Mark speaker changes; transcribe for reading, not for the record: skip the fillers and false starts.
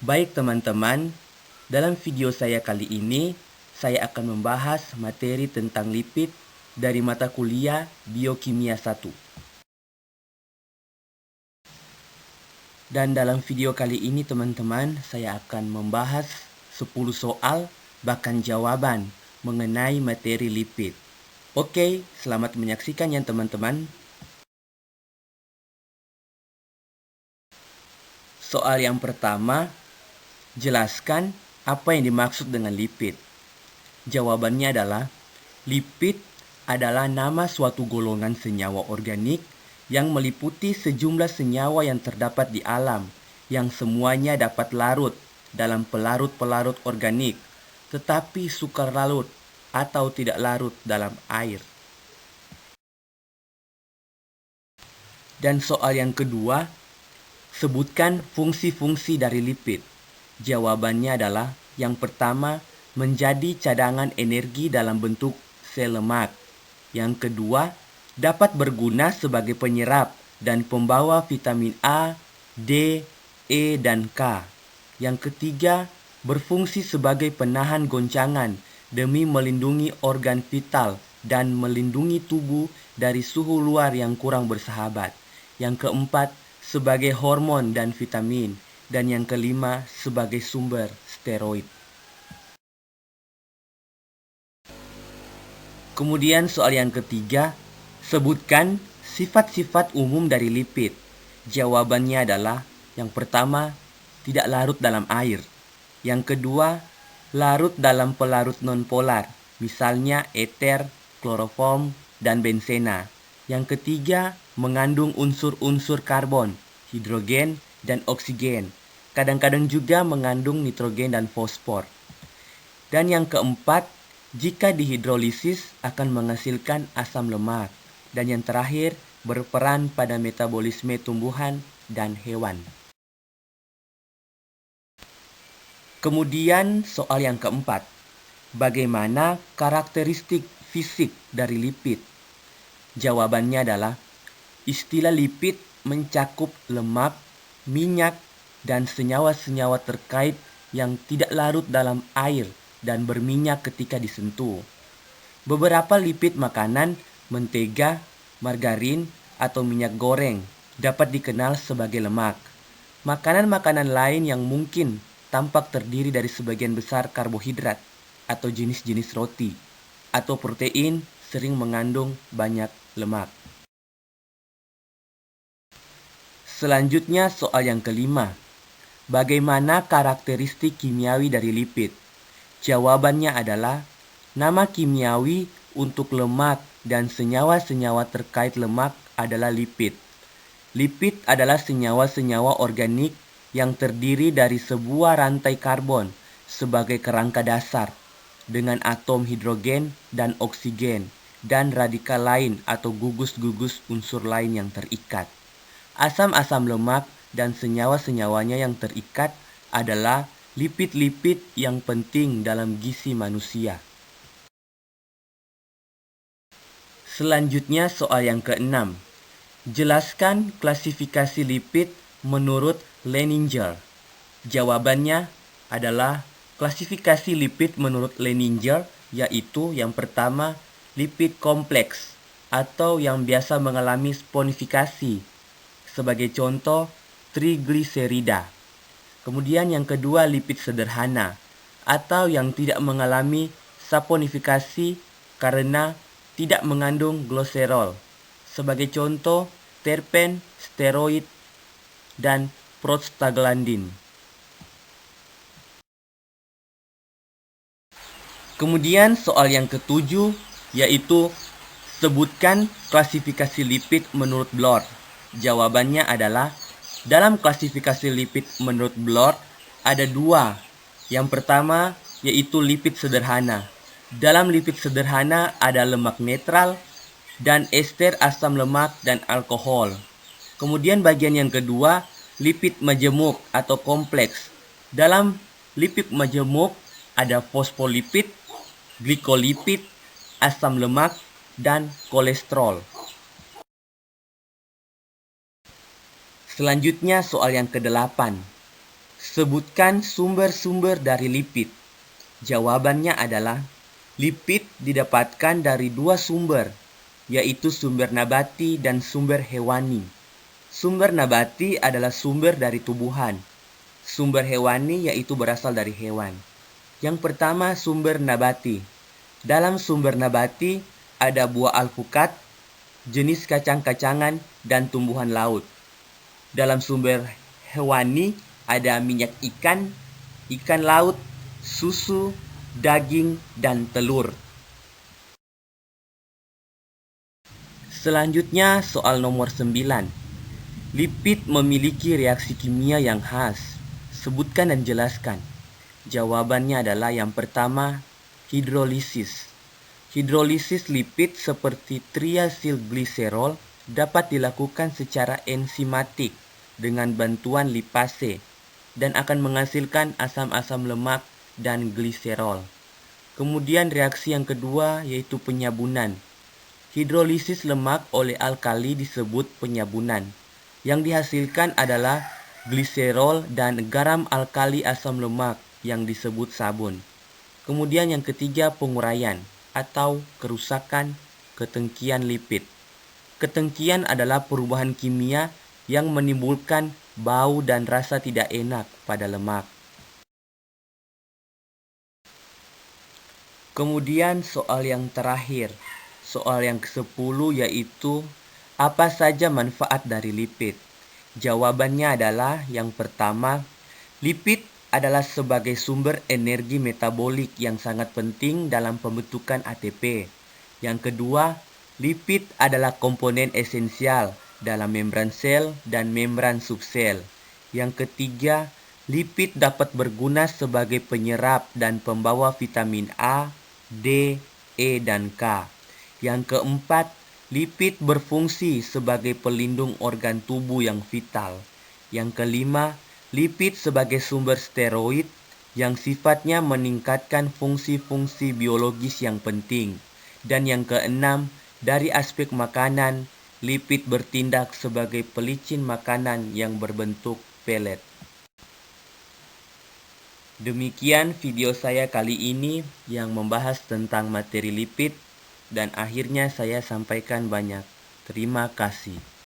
Speaker 1: Baik teman-teman, dalam video saya kali ini, saya akan membahas materi tentang lipid dari mata kuliah Biokimia 1. Dan dalam video kali ini teman-teman, saya akan membahas 10 soal bahkan jawaban mengenai materi lipid. Oke, selamat menyaksikan ya teman-teman. Soal yang pertama, jelaskan apa yang dimaksud dengan lipid. Jawabannya adalah, lipid adalah nama suatu golongan senyawa organik yang meliputi sejumlah senyawa yang terdapat di alam, yang semuanya dapat larut dalam pelarut-pelarut organik, tetapi sukar larut atau tidak larut dalam air. Dan soal yang kedua, sebutkan fungsi-fungsi dari lipid. Jawabannya adalah, yang pertama, menjadi cadangan energi dalam bentuk sel lemak. Yang kedua, dapat berguna sebagai penyerap dan pembawa vitamin A, D, E, dan K. Yang ketiga, berfungsi sebagai penahan goncangan demi melindungi organ vital dan melindungi tubuh dari suhu luar yang kurang bersahabat. Yang keempat, sebagai hormon dan vitamin. Dan yang kelima, sebagai sumber steroid. Kemudian soal yang ketiga, sebutkan sifat-sifat umum dari lipid. Jawabannya adalah, yang pertama, tidak larut dalam air. Yang kedua, larut dalam pelarut nonpolar, misalnya eter, kloroform, dan bensena. Yang ketiga, mengandung unsur-unsur karbon, hidrogen, dan oksigen. Kadang-kadang juga mengandung nitrogen dan fosfor. Dan yang keempat, jika dihidrolisis akan menghasilkan asam lemak. Dan yang terakhir, berperan pada metabolisme tumbuhan dan hewan. Kemudian soal yang keempat, bagaimana karakteristik fisik dari lipid? Jawabannya adalah, istilah lipid mencakup lemak, minyak, dan senyawa-senyawa terkait yang tidak larut dalam air dan berminyak ketika disentuh. Beberapa lipid makanan, mentega, margarin, atau minyak goreng dapat dikenal sebagai lemak. Makanan-makanan lain yang mungkin tampak terdiri dari sebagian besar karbohidrat atau jenis-jenis roti atau protein sering mengandung banyak lemak. Selanjutnya soal yang kelima. Bagaimana karakteristik kimiawi dari lipid? Jawabannya adalah, nama kimiawi untuk lemak dan senyawa-senyawa terkait lemak adalah lipid. Lipid adalah senyawa-senyawa organik yang terdiri dari sebuah rantai karbon sebagai kerangka dasar dengan atom hidrogen dan oksigen dan radikal lain atau gugus-gugus unsur lain yang terikat. Asam-asam lemak dan senyawa-senyawanya yang terikat adalah lipid-lipid yang penting dalam gizi manusia. Selanjutnya soal yang keenam. Jelaskan klasifikasi lipid menurut Leininger. Jawabannya adalah, klasifikasi lipid menurut Leininger yaitu yang pertama, lipid kompleks atau yang biasa mengalami sponifikasi. Sebagai contoh, trigliserida. Kemudian yang kedua, lipid sederhana atau yang tidak mengalami saponifikasi karena tidak mengandung glycerol. Sebagai contoh, terpen, steroid, dan prostaglandin. Kemudian soal yang ketujuh yaitu sebutkan klasifikasi lipid menurut Blore. Jawabannya adalah, dalam klasifikasi lipid menurut Blore ada dua. Yang pertama yaitu lipid sederhana. Dalam lipid sederhana ada lemak netral dan ester asam lemak dan alkohol. Kemudian bagian yang kedua, lipid majemuk atau kompleks. Dalam lipid majemuk ada fosfolipid, glikolipid, asam lemak, dan kolesterol. Selanjutnya soal yang ke-8. Sebutkan sumber-sumber dari lipid. Jawabannya adalah lipid didapatkan dari dua sumber, yaitu sumber nabati dan sumber hewani. Sumber nabati adalah sumber dari tumbuhan. Sumber hewani yaitu berasal dari hewan. Yang pertama, sumber nabati. Dalam sumber nabati ada buah alpukat, jenis kacang-kacangan, dan tumbuhan laut. Dalam sumber hewani ada minyak ikan, ikan laut, susu, daging, dan telur. Selanjutnya soal nomor 9. Lipid memiliki reaksi kimia yang khas. Sebutkan dan jelaskan. Jawabannya adalah yang pertama, hidrolisis. Hidrolisis lipid seperti triasilgliserol dapat dilakukan secara enzimatik dengan bantuan lipase dan akan menghasilkan asam-asam lemak dan gliserol. Kemudian reaksi yang kedua yaitu penyabunan. Hidrolisis lemak oleh alkali disebut penyabunan. Yang dihasilkan adalah gliserol dan garam alkali asam lemak yang disebut sabun. Kemudian yang ketiga penguraian atau kerusakan ketengkian lipid. Ketengkian adalah perubahan kimia yang menimbulkan bau dan rasa tidak enak pada lemak. Kemudian soal yang terakhir, soal yang ke-10 yaitu apa saja manfaat dari lipid? Jawabannya adalah yang pertama, lipid adalah sebagai sumber energi metabolik yang sangat penting dalam pembentukan ATP. Yang kedua, lipid adalah komponen esensial dalam membran sel dan membran subsel. Yang ketiga, lipid dapat berguna sebagai penyerap dan pembawa vitamin A, D, E, dan K. Yang keempat, lipid berfungsi sebagai pelindung organ tubuh yang vital. Yang kelima, lipid sebagai sumber steroid yang sifatnya meningkatkan fungsi-fungsi biologis yang penting. Dan yang keenam, dari aspek makanan, lipid bertindak sebagai pelicin makanan yang berbentuk pelet. Demikian video saya kali ini yang membahas tentang materi lipid. Dan akhirnya saya sampaikan banyak. Terima kasih.